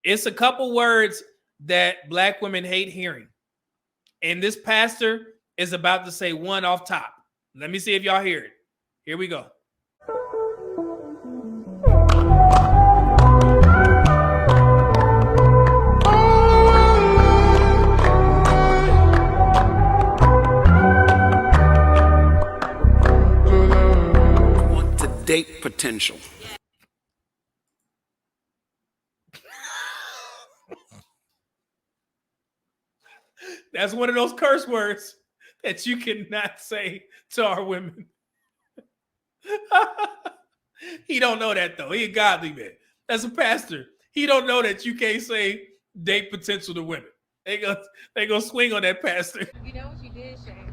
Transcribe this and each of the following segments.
It's a couple words that black women hate hearing. And this pastor is about to say one off top. Let me see if y'all hear it. Here we go. Want to date potential. That's one of those curse words that you cannot say to our women. He don't know that though. He a godly man. That's a pastor. He don't know that you can't say date potential to women. They go swing on that pastor. You know what you did, Shane?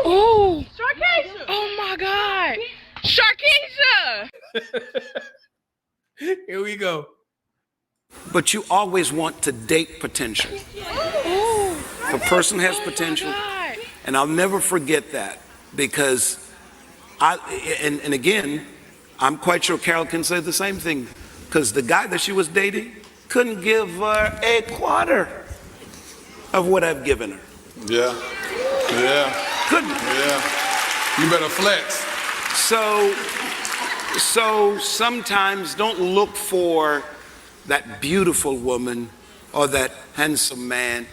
Oh, Sharkeisha! Oh my God, Sharkeisha! Here we go. But you always want to date potential. If a person has potential, and I'll never forget that, because and again, I'm quite sure Carol can say the same thing, because the guy that she was dating couldn't give her a quarter of what I've given her. Yeah. Couldn't. Yeah. You better flex. So sometimes don't look for that beautiful woman or that handsome man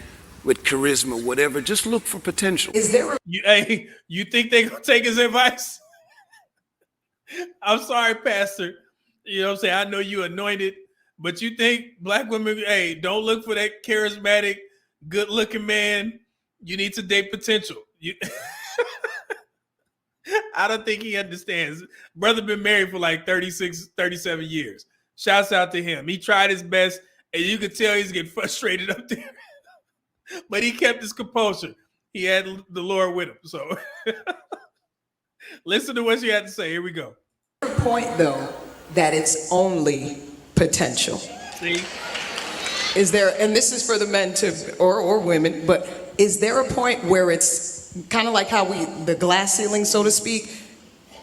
with charisma, whatever. Just look for potential. You think they gonna take his advice? I'm sorry, Pastor. You know what I'm saying? I know you anointed, but you think black women, hey, don't look for that charismatic, good-looking man. You need to date potential. I don't think he understands. Brother been married for like 36, 37 years. Shouts out to him. He tried his best, and you could tell he's getting frustrated up there. But he kept his composure. He had the Lord with him. So listen to what she had to say. Here we go. Point though that it's only potential. See? Is there, and this is for the men too, or women, but is there a point where it's kind of like how the glass ceiling, so to speak?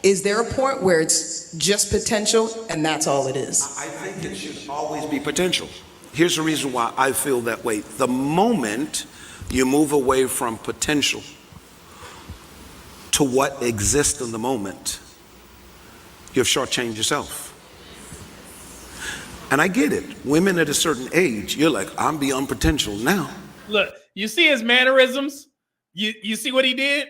Is there a point where it's just potential and that's all it is? I think it should always be potential. Here's the reason why I feel that way. The moment you move away from potential to what exists in the moment, you've shortchanged yourself. And I get it. Women at a certain age, you're like, I'm beyond potential now. Look, you see his mannerisms? You see what he did?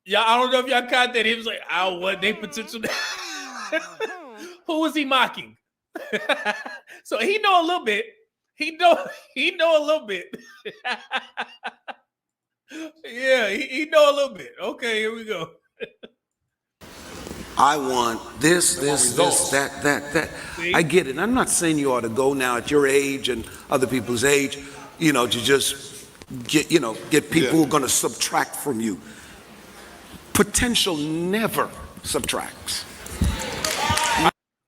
Y'all, I don't know if y'all caught that. He was like, I want their potential. Who was he mocking? So he know a little bit. He know a little bit. Yeah, he know a little bit. Okay, here we go. I want this, that. See? I get it. I'm not saying you ought to go now at your age and other people's age, to just get people who are going to subtract from you. Potential never subtracts.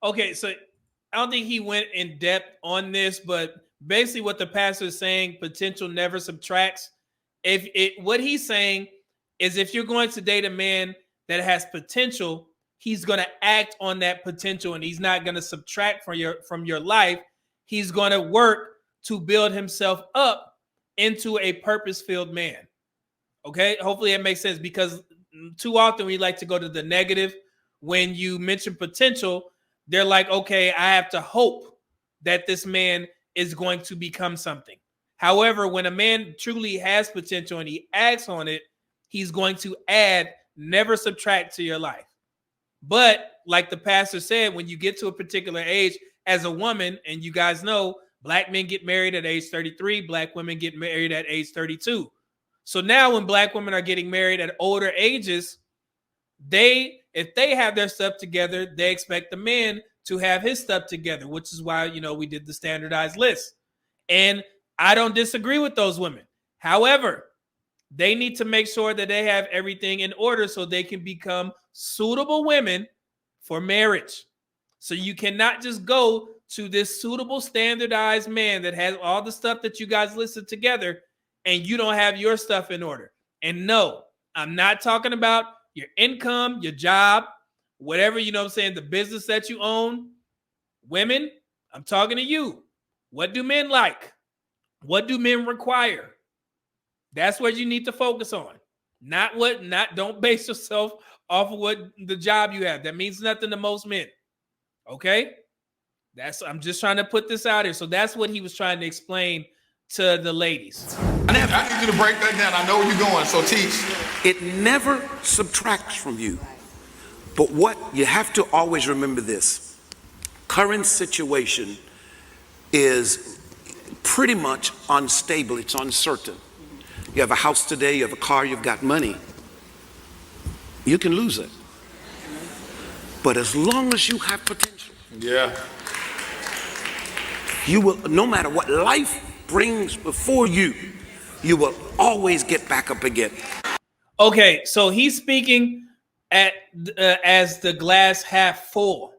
Okay, so I don't think he went in depth on this, but basically what the pastor is saying, potential never subtracts. What he's saying is if you're going to date a man that has potential, he's going to act on that potential and he's not going to subtract from your life. He's going to work to build himself up into a purpose-filled man. Okay? Hopefully that makes sense, because too often we like to go to the negative. When you mention potential, they're like, okay, I have to hope that this man is going to become something. However, when a man truly has potential and he acts on it, he's going to add, never subtract to your life. But like the pastor said, when you get to a particular age as a woman, and you guys know, black men get married at age 33, black women get married at age 32. So now when black women are getting married at older ages, if they have their stuff together, they expect the man to have his stuff together, which is why, we did the standardized list. And I don't disagree with those women. However, they need to make sure that they have everything in order so they can become suitable women for marriage. So you cannot just go to this suitable standardized man that has all the stuff that you guys listed together and you don't have your stuff in order. And no, I'm not talking about your income, your job, whatever, the business that you own. Women, I'm talking to you. What do men like? What do men require? That's what you need to focus on. Don't base yourself off of what the job you have. That means nothing to most men. Okay? I'm just trying to put this out here. So that's what he was trying to explain to the ladies. I need you to break that down. I know where you're going, so teach. It never subtracts from you. But what you have to always remember this. Current situation is pretty much unstable. It's uncertain. You have a house today, you have a car, you've got money. You can lose it. But as long as you have potential, Yeah. you will, no matter what life brings before you, you will always get back up again. Okay, so he's speaking as the glass half full,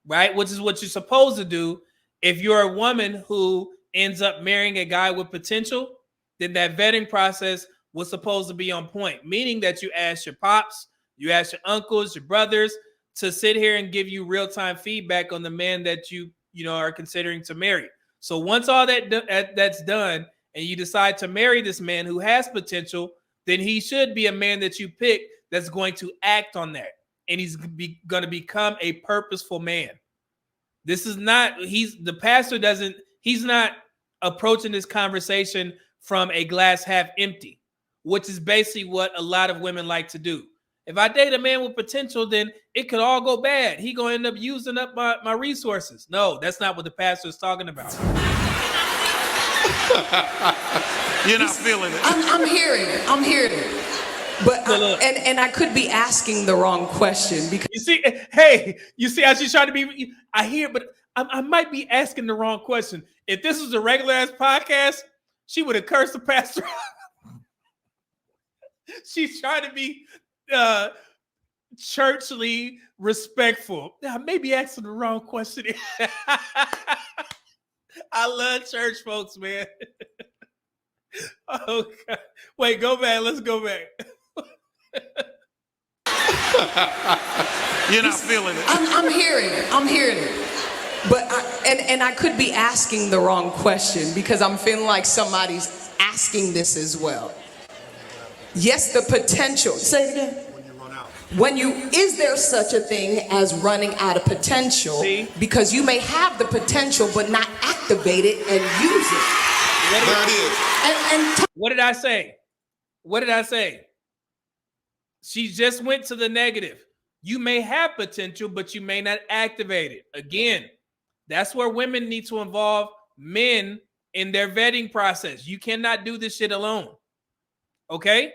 right? Which is what you're supposed to do. If you're a woman who ends up marrying a guy with potential, then that vetting process was supposed to be on point, meaning that you ask your pops, you ask your uncles, your brothers to sit here and give you real-time feedback on the man that you are considering to marry. So once all that's done and you decide to marry this man who has potential, then he should be a man that you pick that's going to act on that. And he's going to become a purposeful man. This is not, he's not approaching this conversation from a glass half empty, which is basically what a lot of women like to do. If I date a man with potential, then it could all go bad. He gonna end up using up my resources. No, that's not what the pastor is talking about. You're not feeling it. I'm hearing it. But and I could be asking the wrong question because you see how she's trying to be. I hear, but I might be asking the wrong question. If this was a regular ass podcast, she would have cursed the pastor. She's trying to be churchly respectful. I may be asking the wrong question. I love church folks, man. Oh God. Wait, go back. Let's go back. You're not feeling it. I'm hearing it. But I could be asking the wrong question because I'm feeling like somebody's asking this as well. Yes, the potential. Say it again. Is there such a thing as running out of potential? See? Because you may have the potential but not activate it and use it. There it is. What did I say? She just went to the negative. You may have potential, but you may not activate it. Again, that's where women need to involve men in their vetting process. You cannot do this shit alone. Okay?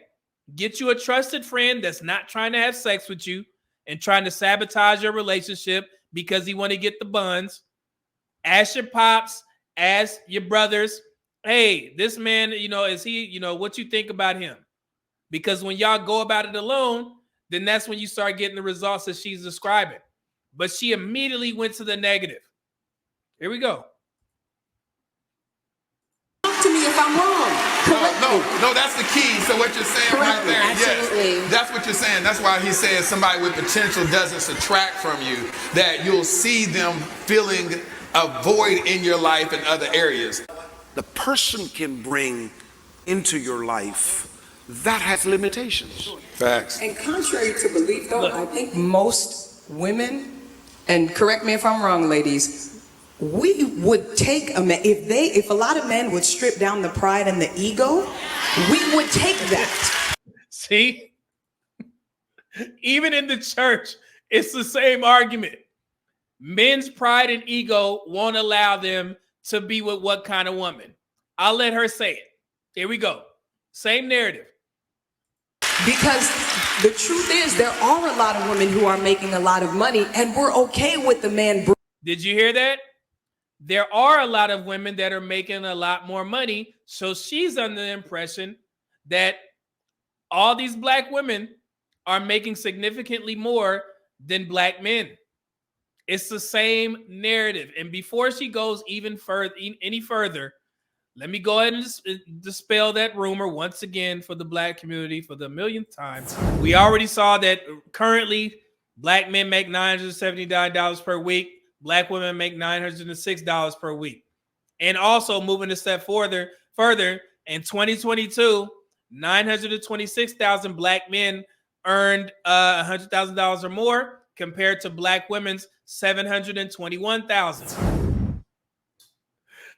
Get you a trusted friend that's not trying to have sex with you and trying to sabotage your relationship because he want to get the buns. Ask your pops, ask your brothers, hey, this man, is he, what you think about him? Because when y'all go about it alone, then that's when you start getting the results that she's describing. But she immediately went to the negative. Here we go. Talk to me if I'm wrong. No, that's the key. So what you're saying right there, absolutely. Yes, that's what you're saying. That's why he says somebody with potential doesn't subtract from you, that you'll see them filling a void in your life in other areas. The person can bring into your life that has limitations. Facts. And contrary to belief, though, I think most women, and correct me if I'm wrong, ladies, we would take a man, if a lot of men would strip down the pride and the ego, we would take that. See? Even in the church, it's the same argument. Men's pride and ego won't allow them to be with what kind of woman? I'll let her say it. Here we go. Same narrative. Because the truth is, there are a lot of women who are making a lot of money, and we're okay with the man. Did you hear that? There are a lot of women that are making a lot more money. So she's under the impression that all these black women are making significantly more than black men. It's the same narrative. And before she goes any further, let me go ahead and dispel that rumor once again for the black community for the millionth time. We already saw that currently black men make $979 per week. Black women make $906 per week. And also moving a step further in 2022, 926,000 black men earned $100,000 or more compared to black women's 721,000.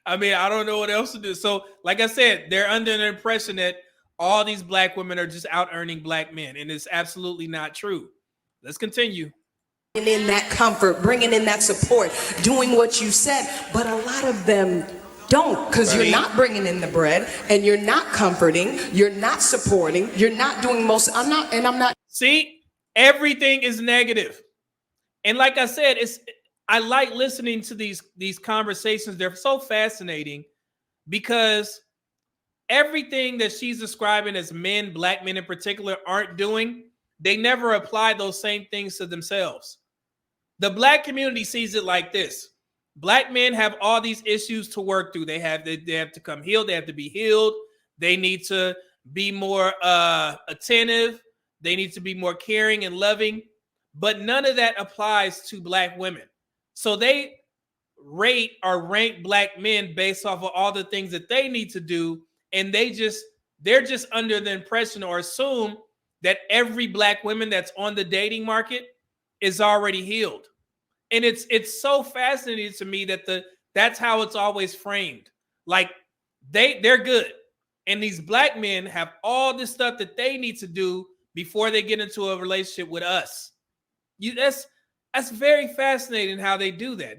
I mean, I don't know what else to do. So, like I said, they're under the impression that all these black women are just out earning black men, and it's absolutely not true. Let's continue. Bringing in that comfort, bringing in that support, doing what you said, but a lot of them don't, because you're not bringing in the bread, and you're not comforting, you're not supporting, you're not doing most. I'm not. See, everything is negative, and like I said, I like listening to these conversations. They're so fascinating because everything that she's describing as men, black men in particular, aren't doing, they never apply those same things to themselves. The black community sees it like this. Black men have all these issues to work through. They have to come healed. They have to be healed. They need to be more attentive. They need to be more caring and loving. But none of that applies to black women. So they rate or rank black men based off of all the things that they need to do. And they're just under the impression or assume that every black woman that's on the dating market is already healed. And it's so fascinating to me that that's how it's always framed. Like they're good. And these black men have all this stuff that they need to do before they get into a relationship with us. That's very fascinating how they do that.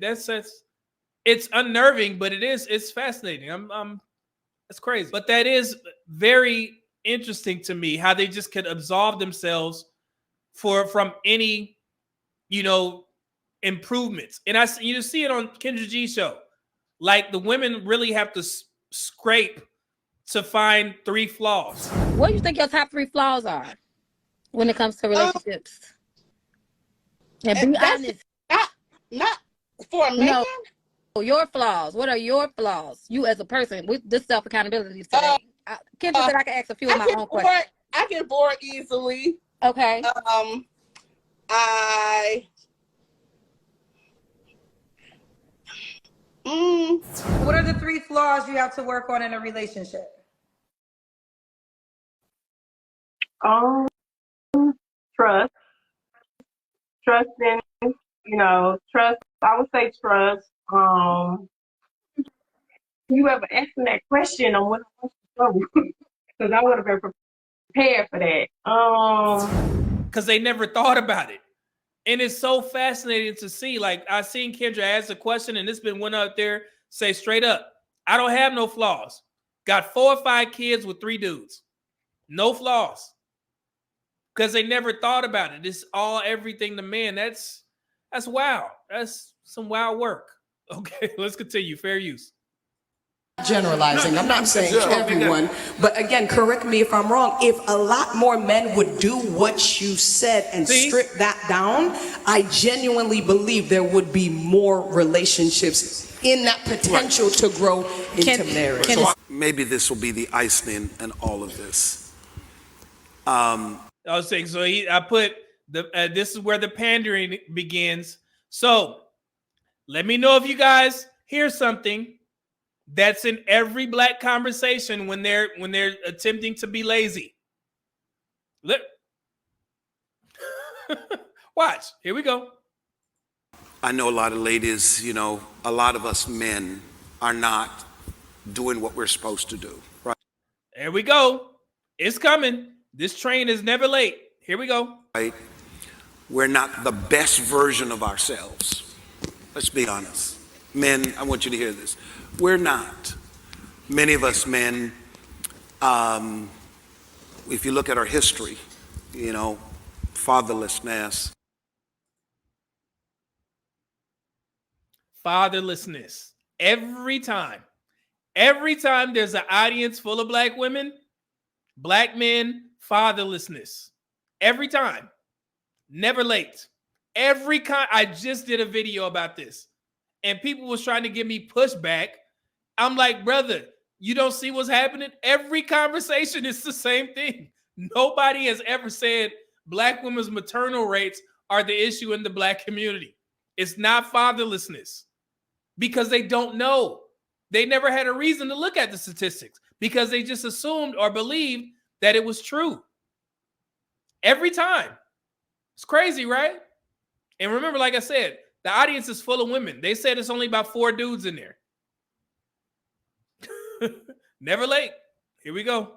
It's unnerving, but it's fascinating. It's crazy. But that is very interesting to me how they just can absolve themselves from any, improvements. And you see it on Kendra G's show. Like the women really have to scrape to find 3 flaws. What do you think your top 3 flaws are when it comes to relationships? And be honest. Not for a man. No, your flaws. What are your flaws? You as a person with this self-accountability today. Kendra said I can ask a few of my own questions. I get bored easily. Okay. What are the 3 flaws you have to work on in a relationship? Trust. Trusting, trust. I would say trust. You ever asked me that question on what I was to show? Because I would have been prepared for that. Because they never thought about it. And it's so fascinating to see. Like, I seen Kendra ask a question, and it's been one out there say straight up, I don't have no flaws. Got 4 or 5 kids with 3 dudes. No flaws. Because they never thought about it. It's all everything to man. That's wild. That's some wild work. Okay, let's continue. Fair use. Generalizing. I'm not saying everyone, but again, correct me if I'm wrong. If a lot more men would do what you said and strip that down, I genuinely believe there would be more relationships in that potential to grow into marriage. So maybe this will be the icing in all of this. I was saying, so I put this is where the pandering begins. So let me know if you guys hear something that's in every black conversation when they're attempting to be lazy. Look. Watch. Here we go. I know a lot of ladies, a lot of us men are not doing what we're supposed to do, right? There we go. It's coming. This train is never late. Here we go. Right? We're not the best version of ourselves. Let's be honest. Men, I want you to hear this. We're not. Many of us men, if you look at our history, fatherlessness. Fatherlessness. Every time there's an audience full of black women, black men, fatherlessness. Every time. Never late. I just did a video about this. And people was trying to give me pushback. I'm like, brother, you don't see what's happening? Every conversation is the same thing. Nobody has ever said black women's maternal rates are the issue in the black community. It's not fatherlessness because they don't know. They never had a reason to look at the statistics because they just assumed or believed that it was true. Every time. It's crazy, right? And remember, like I said, the audience is full of women. They said it's only about 4 dudes in there. Never late. Here we go.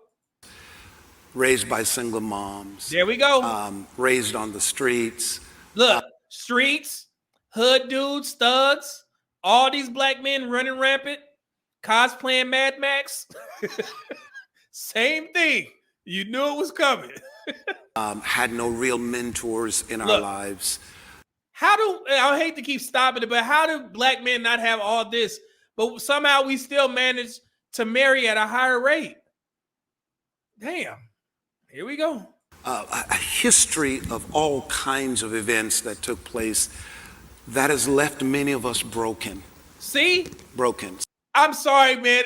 Raised by single moms. There we go. Raised on the streets. Look, streets, hood dudes, thugs, all these black men running rampant, cosplaying Mad Max. Same thing. You knew it was coming. Had no real mentors in our lives. I hate to keep stopping it, but how do black men not have all this, but somehow we still manage to marry at a higher rate? Damn. Here we go. A history of all kinds of events that took place that has left many of us broken. See? Broken. I'm sorry, man.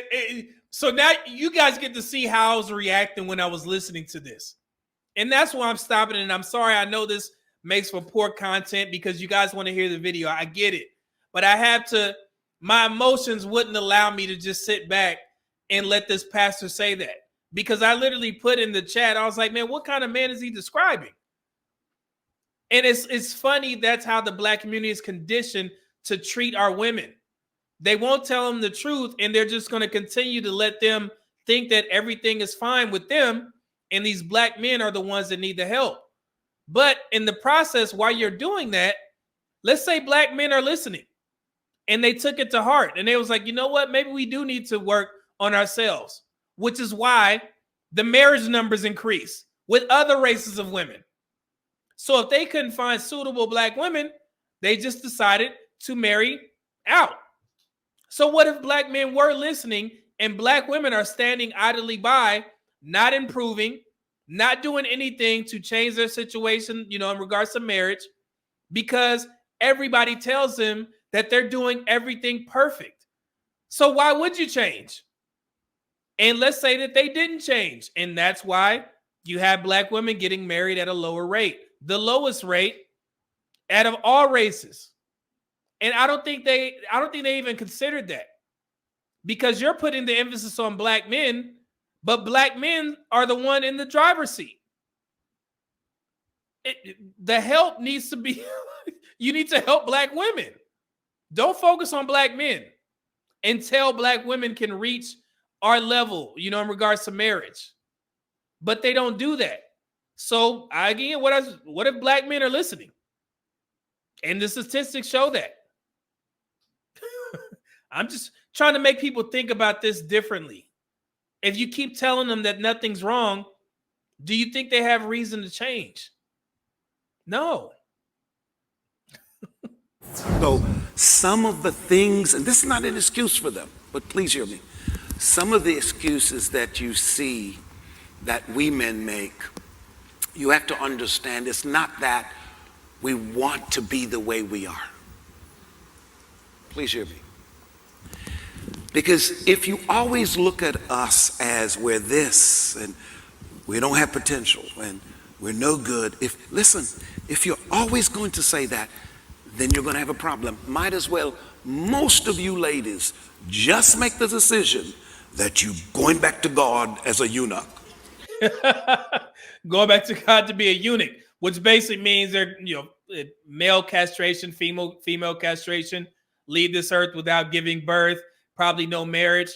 So now you guys get to see how I was reacting when I was listening to this. And that's why I'm stopping. And I'm sorry. I know this makes for poor content because you guys want to hear the video. I get it. But I have to, my emotions wouldn't allow me to just sit back and let this pastor say that. Because I literally put in the chat, I was like, man, what kind of man is he describing? And it's funny, that's how the black community is conditioned to treat our women. They won't tell them the truth, and they're just going to continue to let them think that everything is fine with them, and these black men are the ones that need the help. But in the process, while you're doing that, let's say black men are listening, and they took it to heart, and they was like, you know what, maybe we do need to work on ourselves, which is why the marriage numbers increase with other races of women. So if they couldn't find suitable black women, they just decided to marry out. So what if black men were listening and black women are standing idly by, not improving, not doing anything to change their situation, in regards to marriage, because everybody tells them that they're doing everything perfect. So why would you change? And let's say that they didn't change. And that's why you have black women getting married at a lower rate, the lowest rate out of all races. And I don't think they even considered that, because you're putting the emphasis on black men, but black men are the one in the driver's seat. The help needs to be, you need to help black women. Don't focus on black men until black women can reach our level, in regards to marriage. But they don't do that. So again, what if black men are listening? And the statistics show that. I'm just trying to make people think about this differently. If you keep telling them that nothing's wrong, do you think they have reason to change? No. So some of the things, and this is not an excuse for them, but please hear me. Some of the excuses that you see that we men make, you have to understand it's not that we want to be the way we are. Please hear me. Because if you always look at us as we're this and we don't have potential and we're no good, if you're always going to say that, then you're going to have a problem. Might as well, most of you ladies, just make the decision that you're going back to God as a eunuch. Going back to God to be a eunuch, which basically means they're, male castration, female castration, leave this earth without giving birth, probably no marriage.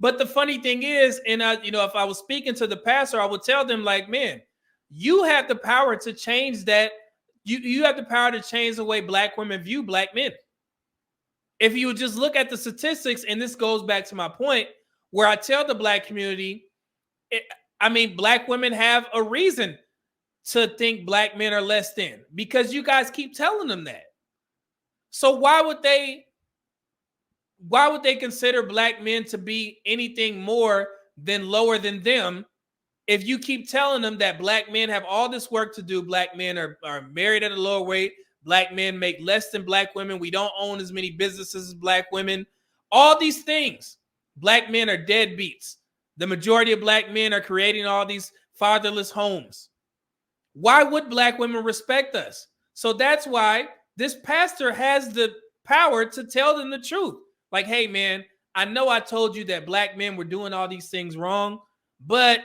But the funny thing is, and if I was speaking to the pastor, I would tell them, like, man, you have the power to change that. You have the power to change the way black women view black men. If you would just look at the statistics, and this goes back to my point where I tell the black community, black women have a reason to think black men are less than, because you guys keep telling them that. So why would they consider black men to be anything more than lower than them if you keep telling them that black men have all this work to do? Black men are married at a lower rate. Black men make less than black women. We don't own as many businesses as black women. All these things. Black men are deadbeats. The majority of black men are creating all these fatherless homes. Why would black women respect us? So that's why this pastor has the power to tell them the truth. Like, hey, man, I know I told you that black men were doing all these things wrong, but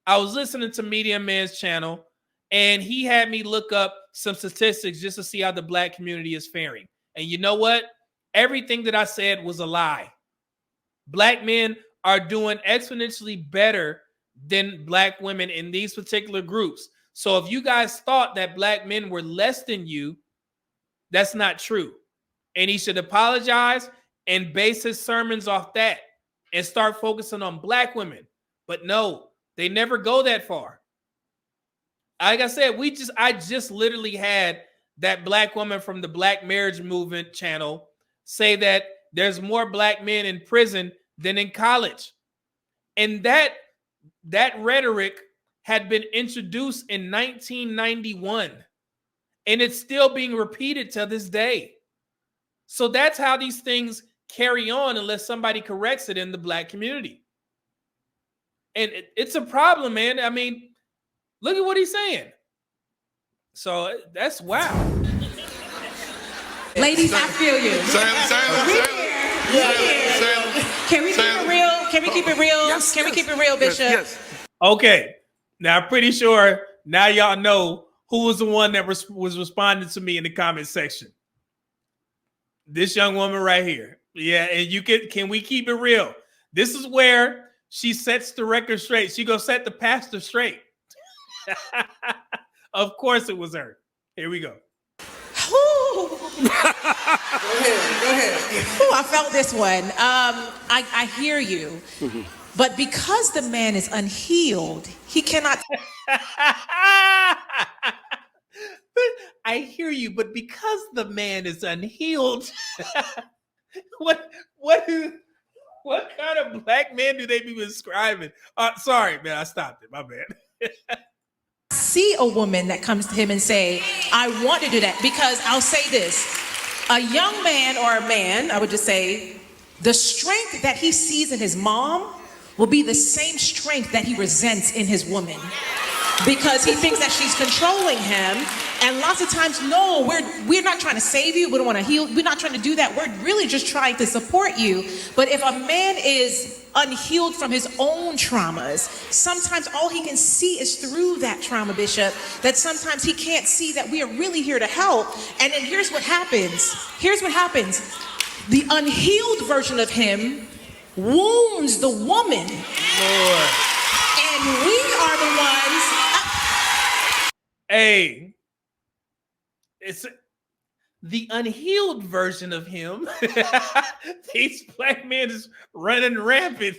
I was listening to Medium Man's channel, and he had me look up some statistics just to see how the black community is faring. And you know what? Everything that I said was a lie. Black men are doing exponentially better than black women in these particular groups. So if you guys thought that black men were less than you, that's not true. And he should apologize and base his sermons off that and start focusing on black women. But no, they never go that far. Like I said, I just literally had that black woman from the Black Marriage Movement channel say that there's more black men in prison than in college. And that rhetoric had been introduced in 1991, and it's still being repeated to this day. So that's how these things carry on unless somebody corrects it in the black community. And it's a problem, man. I mean, look at what he's saying. So that's wow. Ladies, I feel you. Can we keep it real? Can we keep it real? Yes, Can we yes, keep it real, Bishop? Yes. Okay. Now, I'm pretty sure now y'all know who was the one that was responding to me in the comment section. This young woman right here. Yeah, and can we keep it real? This is where she sets the record straight. She gonna set the pastor straight. Of course it was her. Here we go. Go ahead. Ooh, I felt this one. I hear you. But because the man is unhealed, he cannot. I hear you, but because the man is unhealed, what kind of black man do they be describing? Sorry, man, I stopped it. My bad. See a woman that comes to him and say, I want to do that. Because I'll say this, a young man or a man, I would just say, the strength that he sees in his mom will be the same strength that he resents in his woman. Because he thinks that she's controlling him. And lots of times, no, we're not trying to save you. We don't want to heal. We're not trying to do that. We're really just trying to support you. But if a man is unhealed from his own traumas, sometimes all he can see is through that trauma, Bishop, that sometimes he can't see that we are really here to help. And then here's what happens. The unhealed version of him wounds the woman. Lord. And we are the ones. Hey, it's the unhealed version of him. These black men is running rampant.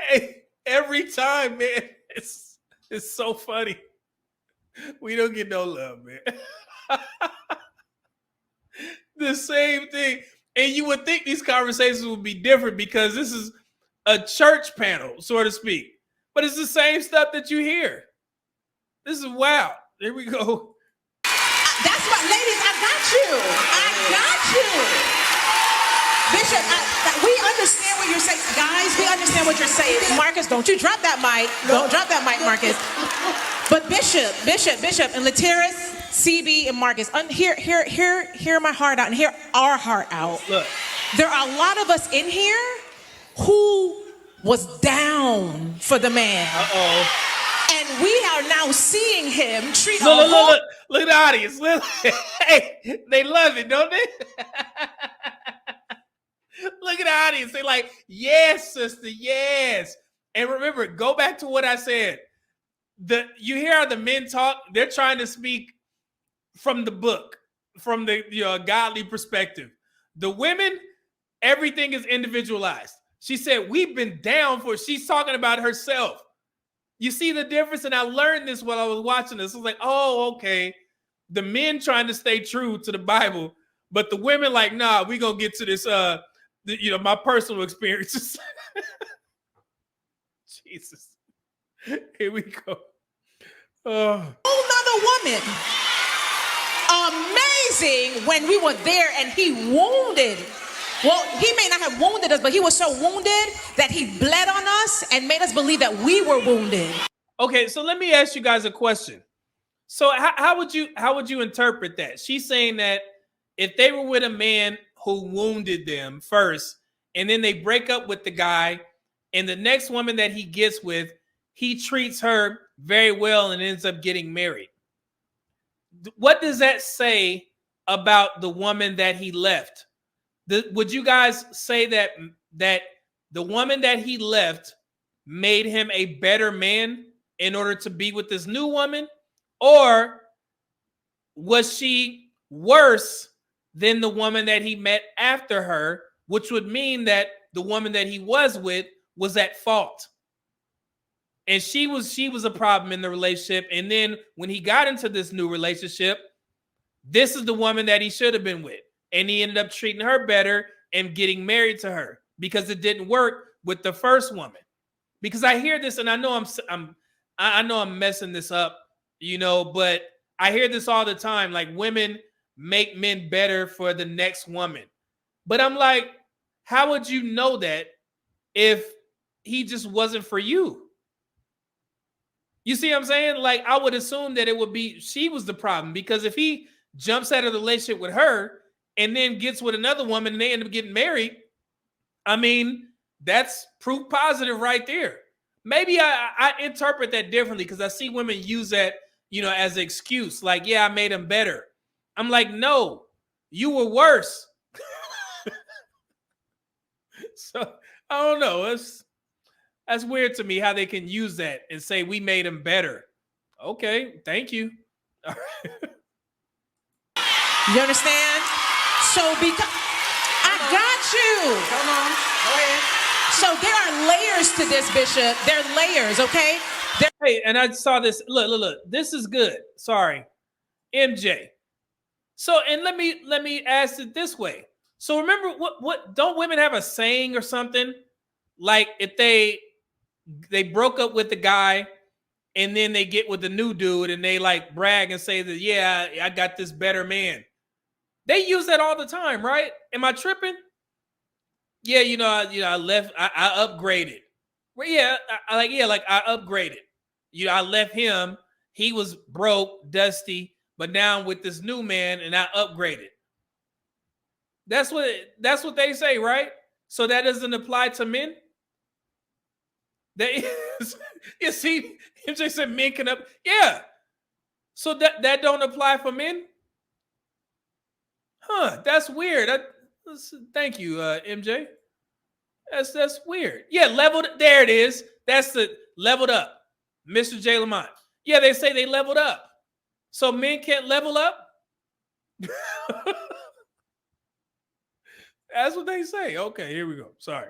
Hey, every time, man, it's so funny. We don't get no love, man. The same thing. And you would think these conversations would be different because this is a church panel, so to speak. But it's the same stuff that you hear. This is wild. Here we go. That's what, ladies, I got you. Bishop, we understand what you're saying. Guys, we understand what you're saying. Marcus, don't you drop that mic. Don't drop that mic, Marcus. But Bishop, and Latiris, CB, and Marcus, hear my heart out and hear our heart out. Look. There are a lot of us in here who was down for the man. And we are now seeing him treat Look at the audience. Hey, they love it, don't they? Look at the audience. They like, yes, sister, yes. And remember, go back to what I said. You hear how the men talk? They're trying to speak from the book, from the godly perspective. The women, everything is individualized. She said, we've been down for, she's talking about herself. You see the difference? And I learned this while I was watching this. I was like, oh, okay. The men trying to stay true to the Bible, but the women like, nah, we gonna get to this, my personal experiences. Jesus. Here we go. Another woman. Amazing when we were there and he wounded. Well, he may not have wounded us, but he was so wounded that he bled on us and made us believe that we were wounded. Okay, so let me ask you guys a question. So how would you interpret that? She's saying that if they were with a man who wounded them first, and then they break up with the guy, and the next woman that he gets with, he treats her very well and ends up getting married. What does that say about the woman that he left? Would you guys say that the woman that he left made him a better man in order to be with this new woman? Or was she worse than the woman that he met after her, which would mean that the woman that he was with was at fault? And she was a problem in the relationship. And then when he got into this new relationship, this is the woman that he should have been with. And he ended up treating her better and getting married to her because it didn't work with the first woman. Because I hear this, and I know I'm messing this up, but I hear this all the time. Like, women make men better for the next woman. But I'm like, how would you know that if he just wasn't for you? You see what I'm saying? Like, I would assume that it would be she was the problem, because if he jumps out of the relationship with her and then gets with another woman and they end up getting married, I mean, that's proof positive right there. Maybe I interpret that differently because I see women use that, as an excuse. Like, yeah, I made him better. I'm like, no, you were worse. So I don't know. That's weird to me how they can use that and say we made him better. Okay, thank you. You understand? So because I got you. Come on, go ahead. So there are layers to this, Bishop. There are layers, okay? Hey, and I saw this. Look. This is good. Sorry, MJ. So, and let me ask it this way. So remember, what don't women have a saying or something? Like, if they broke up with the guy and then they get with the new dude and they like brag and say that, yeah, I got this better man. They use that all the time, right? Am I tripping? Yeah, I left, I upgraded. Well, yeah, I upgraded. I left him. He was broke, dusty, but now I'm with this new man and I upgraded. That's what they say, right? So that doesn't apply to men. You see, MJ said men can up. Yeah. So that don't apply for men? Huh, that's weird. Thank you, MJ. That's weird. Yeah, leveled. There it is. That's the leveled up. Mr. J. Lamont. Yeah, they say they leveled up. So men can't level up? That's what they say. Okay, here we go. Sorry.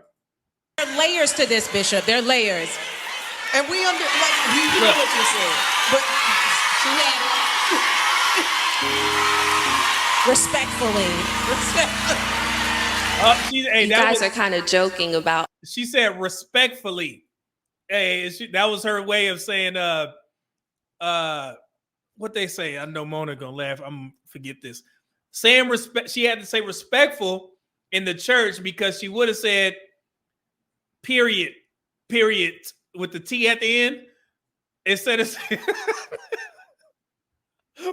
There are layers to this, Bishop. There are layers. And we know what you said. But she had it. Respectfully. You guys are kind of joking about. She said respectfully. Hey, that was her way of saying what they say. I know Mona gonna laugh. I'm forget this. Saying respect. She had to say respectful in the church because she would have said period with the T at the end instead of saying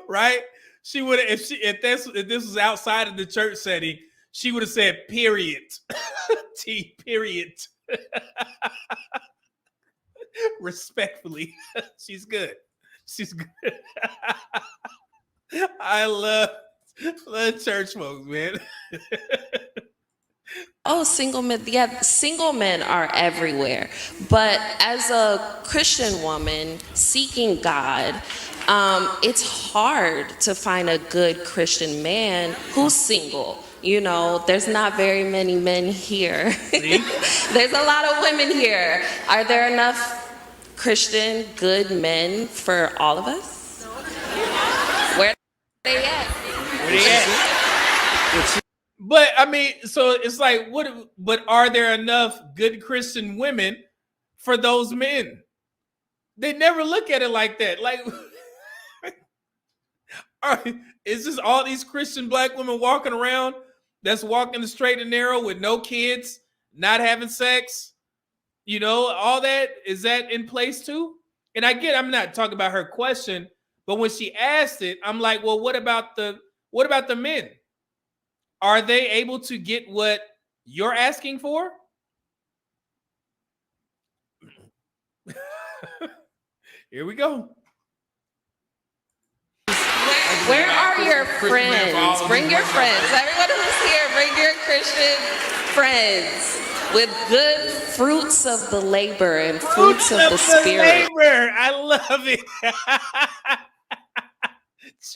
right. She would have if this was outside of the church setting, she would have said period. T period. Respectfully. She's good. I love church folks, man. Oh, single men. Yeah, single men are everywhere. But as a Christian woman seeking God, it's hard to find a good Christian man who's single. There's not very many men here. There's a lot of women here. Are there enough Christian good men for all of us? Where are they at? But I mean, so it's like, but are there enough good Christian women for those men? They never look at it like that. Like, is this all these Christian black women walking around that's walking the straight and narrow with no kids, not having sex? All that, is that in place too? And I'm not talking about her question, but when she asked it, I'm like, well, what about the men? are they able to get what you're asking for? Here we go. Where are your friends? Bring your friends. Everyone who's here, bring your Christian friends with good fruits of the labor and fruits of the spirit. Labor. I love it.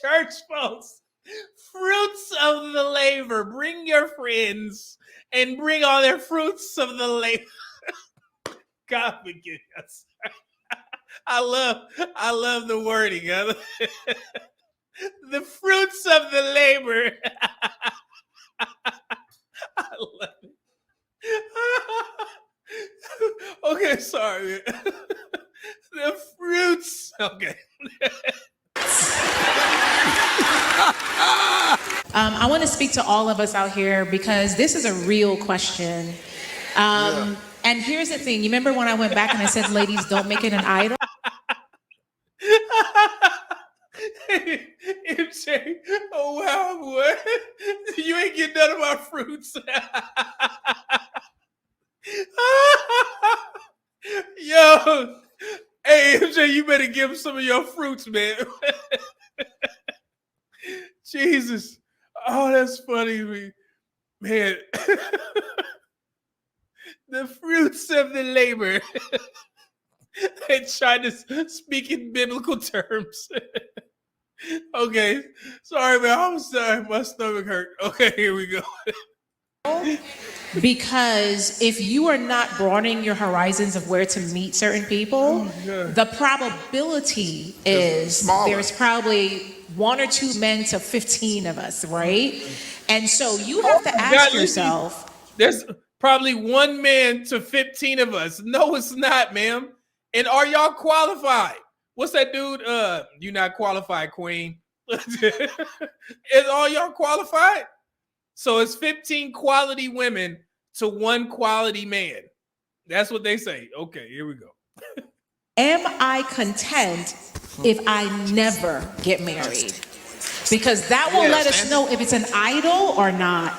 Church folks, fruits of the labor. Bring your friends and bring all their fruits of the labor. God forgive us. I love the wording. The fruits of the labor. I love it. Okay, sorry. The fruits. Okay. I want to speak to all of us out here because this is a real question. And here's the thing. You remember when I went back and I said, ladies, don't make it an idol? MJ, oh wow, boy. You ain't getting none of our fruits. Yo, hey MJ, you better give him some of your fruits, man. Jesus. Oh, that's funny to me. Man. The fruits of the labor. And trying to speak in biblical terms. Okay. Sorry, man. I'm sorry. My stomach hurt. Okay, here we go. Because if you are not broadening your horizons of where to meet certain people, the probability is there's probably 1 or 2 men to 15 of us, right? And so you have to ask yourself. There's probably 1 man to 15 of us. No, it's not, ma'am. And are y'all qualified? What's that dude? You not qualified, queen. Is all y'all qualified? So it's 15 quality women to 1 quality man. That's what they say. Okay, here we go. Am I content if I never get married? Because that will let us know if it's an idol or not.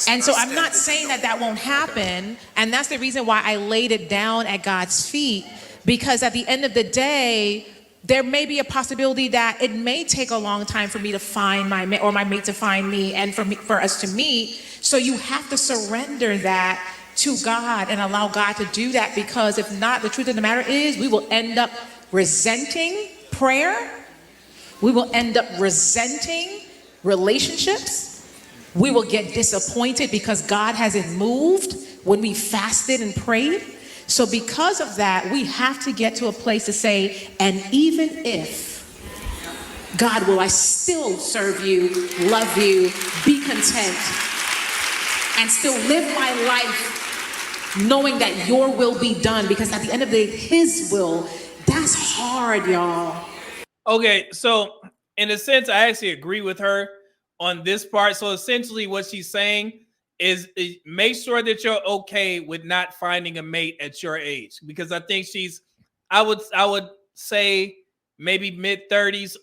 And so I'm not saying that that won't happen. And that's the reason why I laid it down at God's feet. Because at the end of the day, there may be a possibility that it may take a long time for me to find my mate or my mate to find me and for us to meet. So you have to surrender that to God and allow God to do that, because if not, the truth of the matter is we will end up resenting prayer. We will end up resenting relationships. We will get disappointed because God hasn't moved when we fasted and prayed. So because of that, we have to get to a place to say, and even if, God, will I still serve you, love you, be content, and still live my life knowing that your will be done? Because at the end of the day, his will, that's hard, y'all. Okay, so in a sense, I actually agree with her on this part. So essentially what she's saying is make sure that you're okay with not finding a mate at your age, because I think I would say maybe mid-30s,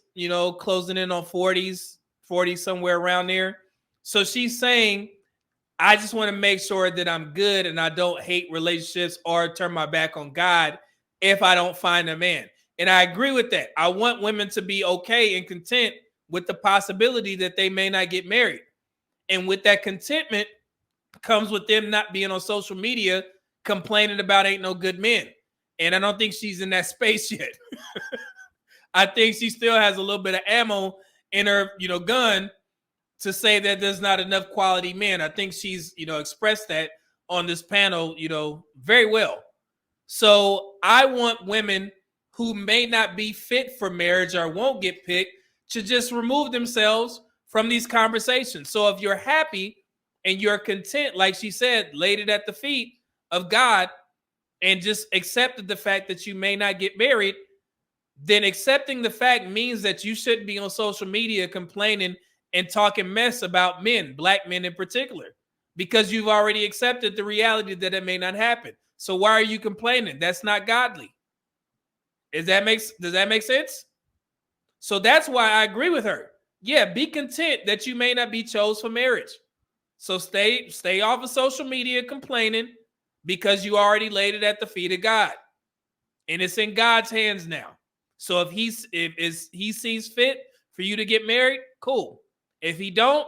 closing in on 40s, 40 somewhere around there. So she's saying, I just want to make sure that I'm good and I don't hate relationships or turn my back on God if I don't find a man. And I agree with that. I want women to be okay and content with the possibility that they may not get married. And with that contentment comes with them not being on social media complaining about ain't no good men. And I don't think she's in that space yet. I think she still has a little bit of ammo in her, gun to say that there's not enough quality men. I think she's, expressed that on this panel, very well. So I want women who may not be fit for marriage or won't get picked to just remove themselves from these conversations. So if you're happy and you're content, like she said, laid it at the feet of God and just accepted the fact that you may not get married, then accepting the fact means that you shouldn't be on social media complaining and talking mess about men, black men in particular, because you've already accepted the reality that it may not happen. So why are you complaining? That's not godly. Does that make sense? So that's why I agree with her. Yeah, be content that you may not be chose for marriage. So stay off of social media complaining because you already laid it at the feet of God. And it's in God's hands now. So if he sees fit for you to get married, cool. If he don't,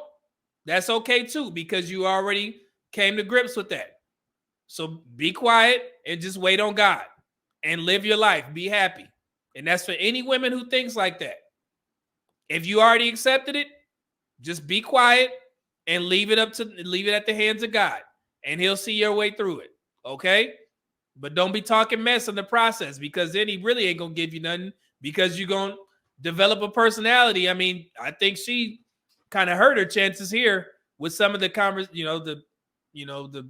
that's okay too, because you already came to grips with that. So be quiet and just wait on God and live your life. Be happy. And that's for any women who thinks like that. If you already accepted it, just be quiet and leave it at the hands of God, and he'll see your way through it. Okay? But don't be talking mess in the process, because then he really ain't gonna give you nothing, because you're gonna develop a personality. I mean, I think she kind of hurt her chances here with some of the the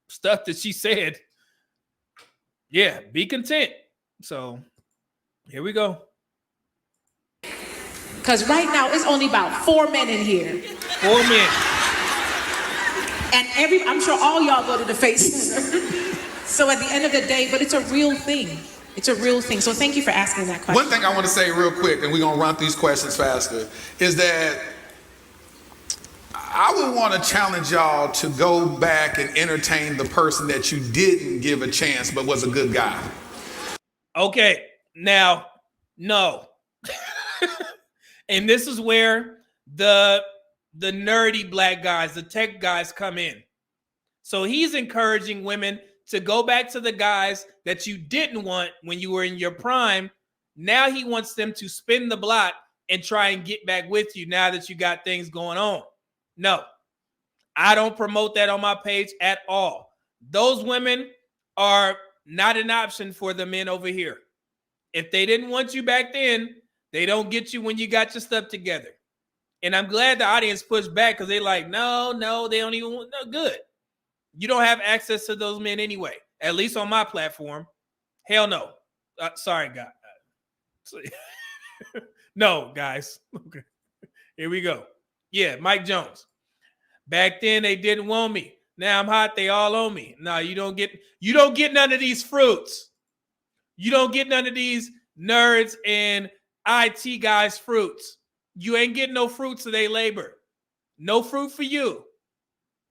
stuff that she said. Yeah, be content. So here we go. Because right now it's only about 4 men in here. 4 men. And I'm sure all y'all go to the Face Center. So at the end of the day, but it's a real thing. It's a real thing. So thank you for asking that question. One thing I want to say real quick, and we're going to run through these questions faster, is that I would want to challenge y'all to go back and entertain the person that you didn't give a chance but was a good guy. Okay, now, no. And this is where the nerdy black guys, the tech guys come in. So he's encouraging women to go back to the guys that you didn't want when you were in your prime. Now he wants them to spin the block and try and get back with you now that you got things going on. No, I don't promote that on my page at all. Those women are not an option for the men over here. If they didn't want you back then, they don't get you when you got your stuff together. And I'm glad the audience pushed back, because they like, no, they don't even want, no, good. You don't have access to those men anyway, at least on my platform. Hell no. Sorry, God. No, guys. Okay. Here we go. Yeah, Mike Jones. Back then they didn't want me. Now I'm hot, they all on me. No, you don't get none of these fruits. You don't get none of these nerds and IT guys fruits. You ain't getting no fruits of their labor. No fruit for you.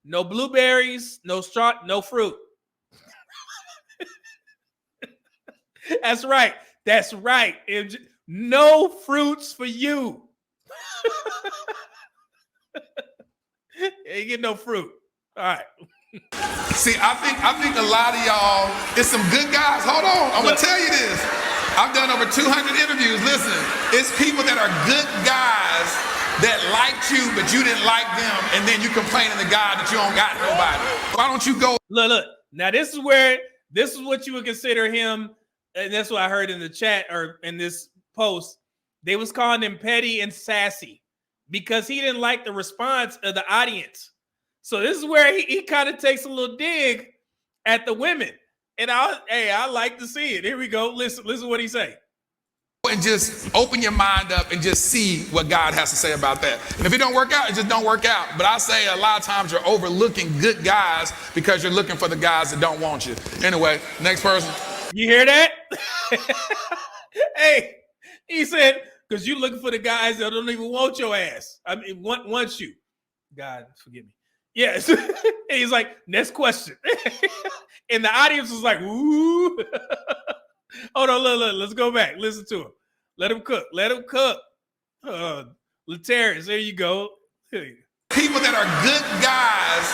No blueberries, no straw, no fruit. That's right. That's right. No fruits for you. Ain't get no fruit. All right. See, I think a lot of y'all, it's some good guys. Hold on, I'm gonna tell you this. I've done over 200 interviews. Listen, it's people that are good guys that liked you, but you didn't like them, and then you complaining to God that you don't got nobody. Why don't you go? Look. Now this is what you would consider him, and that's what I heard in the chat or in this post. They was calling him petty and sassy because he didn't like the response of the audience. So this is where he kind of takes a little dig at the women. And I like to see it. Here we go. Listen what he say. And just open your mind up and just see what God has to say about that. And if it don't work out, it just don't work out. But I say a lot of times you're overlooking good guys because you're looking for the guys that don't want you. Anyway, next person. You hear that? Hey, he said, because you're looking for the guys that don't even want your ass. I mean, want you. God, forgive me. Yes. And he's like, next question. And the audience was like, ooh. Hold on, look, let's go back. Listen to him. Let him cook. Laterris, there you go. People that are good guys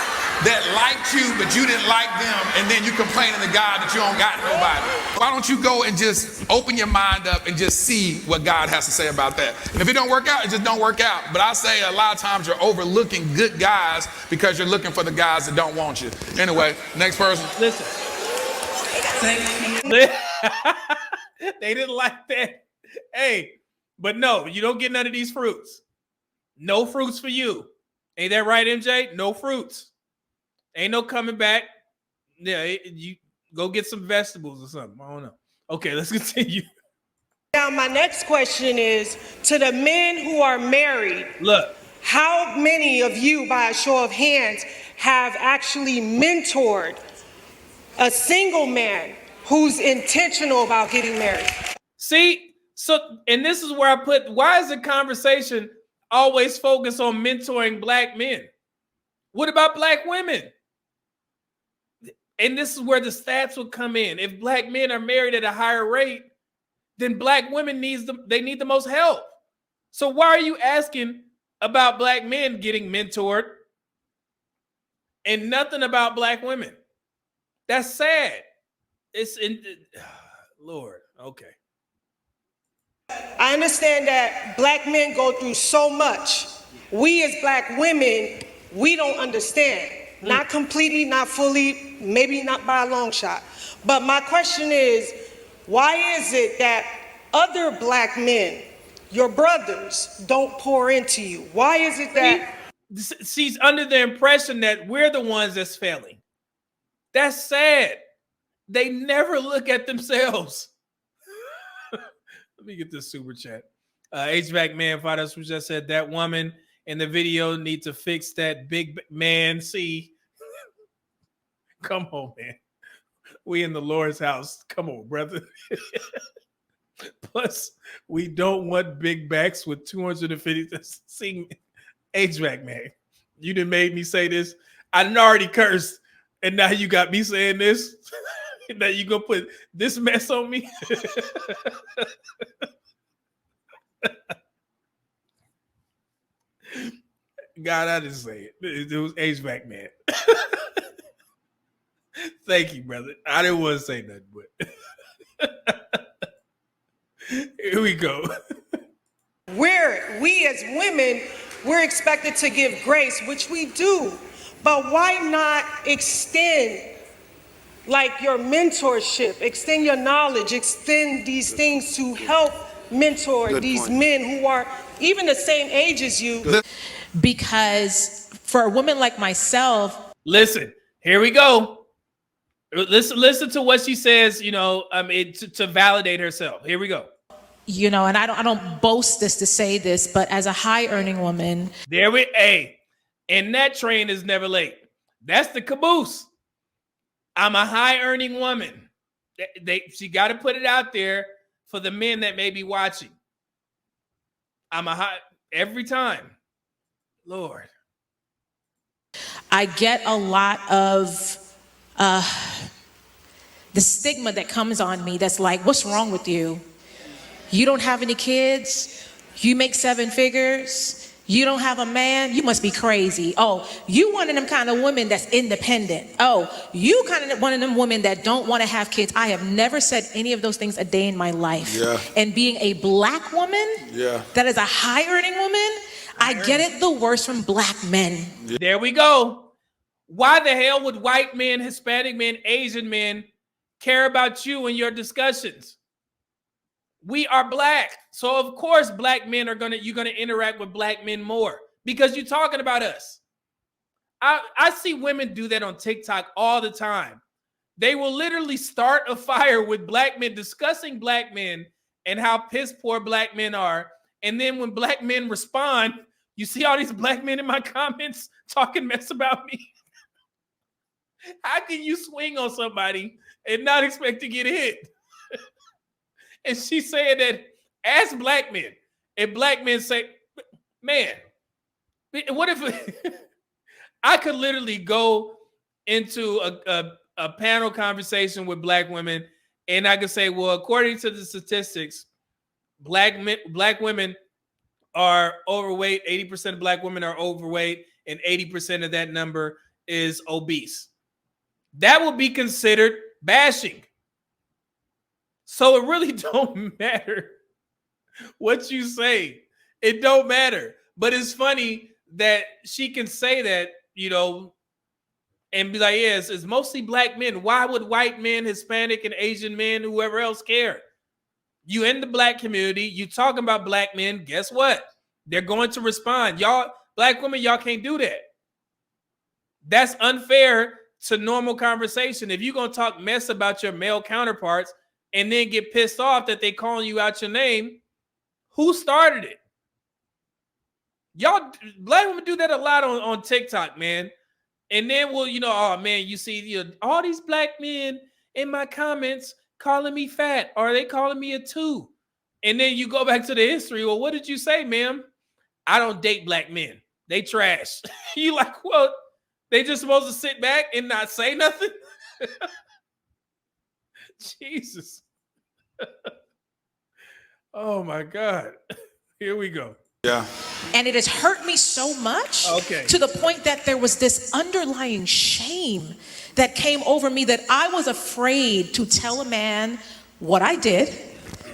that liked you, but you didn't like them, and then you complaining to God that you don't got nobody. Why don't you go and just open your mind up and just see what God has to say about that? And if it don't work out, it just don't work out. But I say a lot of times you're overlooking good guys because you're looking for the guys that don't want you. Anyway, next person. Listen. They didn't like that. Hey, but no, you don't get none of these fruits. No fruits for you. Ain't that right, MJ? No fruits. Ain't no coming back. Yeah, you go get some vegetables or something. I don't know. Okay, let's continue. Now, my next question is to the men who are married. Look. How many of you, by a show of hands, have actually mentored a single man who's intentional about getting married? See, so, and this is where I put, why is the conversation always focused on mentoring black men? What about black women? And this is where the stats will come in. If black men are married at a higher rate, then black women need the most help. So why are you asking about black men getting mentored and nothing about black women? That's sad. It's in Lord. Okay. I understand that black men go through so much. We as black women, we don't understand. Not completely, not fully, maybe not by a long shot. But my question is, why is it that other black men, your brothers, don't pour into you? Why is it that... She's under the impression that we're the ones that's failing. That's sad. They never look at themselves. Let me get this super chat. HVAC man fought us, who just said that woman in the video need to fix that big man. See, come on, man. We in the Lord's house. Come on, brother. Plus, we don't want big backs with 250. See, HVAC man, you done made me say this. I done already cursed, and now you got me saying this. Now you gonna put this mess on me? God, I didn't say it. It was HVAC man. Thank you, brother. I didn't want to say nothing, but here we go. We as women, we're expected to give grace, which we do. But why not extend like your mentorship, extend your knowledge, extend these things to help mentor these men who are even the same age as you? Because for a woman like myself, listen, here we go. Listen to what she says, to validate herself. Here we go. And I don't boast this to say this, but as a high earning woman, and that train is never late. That's the caboose. I'm a high earning woman. She got to put it out there for the men that may be watching. I'm a high every time. Lord. I get a lot of the stigma that comes on me that's like, what's wrong with you? You don't have any kids? You make 7 figures? You don't have a man? You must be crazy. Oh, you one of them kind of women that's independent. Oh, you kind of one of them women that don't want to have kids. I have never said any of those things a day in my life. Yeah. And being a black woman, that is a high earning woman, I get it the worst from black men. There we go. Why the hell would white men, Hispanic men, Asian men care about you in your discussions? We are black. So of course black men you're gonna interact with black men more because you're talking about us. I see women do that on TikTok all the time. They will literally start a fire with black men, discussing black men and how piss poor black men are. And then when black men respond, you see all these black men in my comments talking mess about me. How can you swing on somebody and not expect to get hit? And she's saying that as black men, and black men say, man, what if I could literally go into a panel conversation with black women and I could say, well, according to the statistics, black women are overweight. 80% of black women are overweight and 80% of that number is obese. That would be considered bashing. So it really don't matter what you say. It don't matter. But it's funny that she can say that, and be like, yes, it's mostly black men. Why would white men, Hispanic and Asian men, whoever else care? You in the black community, you talking about black men, guess what? They're going to respond. Y'all, black women, y'all can't do that. That's unfair to normal conversation. If you're going to talk mess about your male counterparts, and then get pissed off that they calling you out your name, who started it? Y'all, black women do that a lot on TikTok, man. And then oh man, you see all these black men in my comments calling me fat, or they calling me a 2. And then you go back to the history. Well, what did you say, ma'am? I don't date black men. They trash. You like, well, They just supposed to sit back and not say nothing? Jesus. Oh my God. Here we go. Yeah. And it has hurt me so much to the point that there was this underlying shame that came over me that I was afraid to tell a man what I did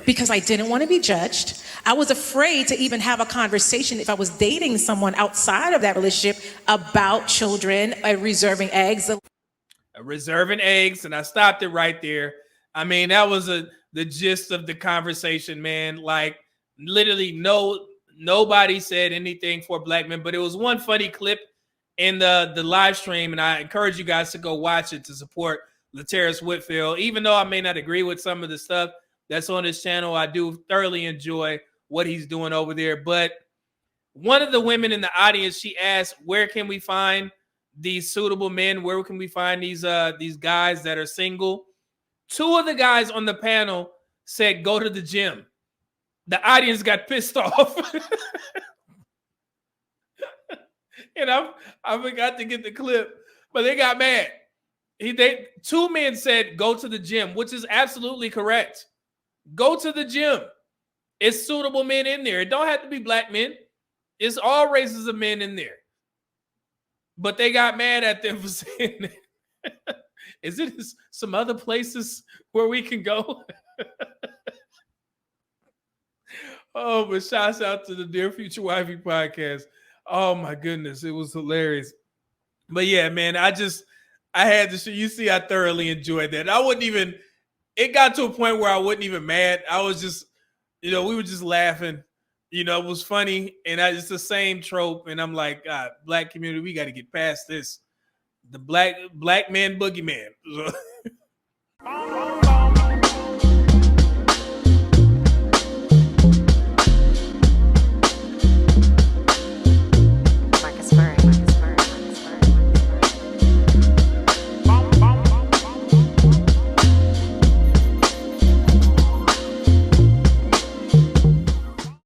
because I didn't want to be judged. I was afraid to even have a conversation if I was dating someone outside of that relationship about children, reserving eggs. Reserving eggs, and I stopped it right there. I mean, that was the gist of the conversation, man. Like, literally nobody said anything for black men, but it was one funny clip in the live stream, and I encourage you guys to go watch it to support Laterrence Whitfield. Even though I may not agree with some of the stuff that's on his channel, I do thoroughly enjoy what he's doing over there. But one of the women in the audience, she asked, where can we find these suitable men? Where can we find these guys that are single? Two of the guys on the panel said, go to the gym. The audience got pissed off. And I forgot to get the clip, but they got mad. Two men said, go to the gym, which is absolutely correct. Go to the gym. It's suitable men in there. It don't have to be black men. It's all races of men in there. But they got mad at them for saying that. Is it some other places where we can go? Oh, but shouts out to the Dear Future Wifey podcast. Oh my goodness, it was hilarious. But yeah, man, I had to show you. See, I thoroughly enjoyed that. It got to a point where I wasn't even mad. I was just, we were just laughing. It was funny, and it's the same trope. And I'm like, God, black community, we got to get past this. The black man boogeyman.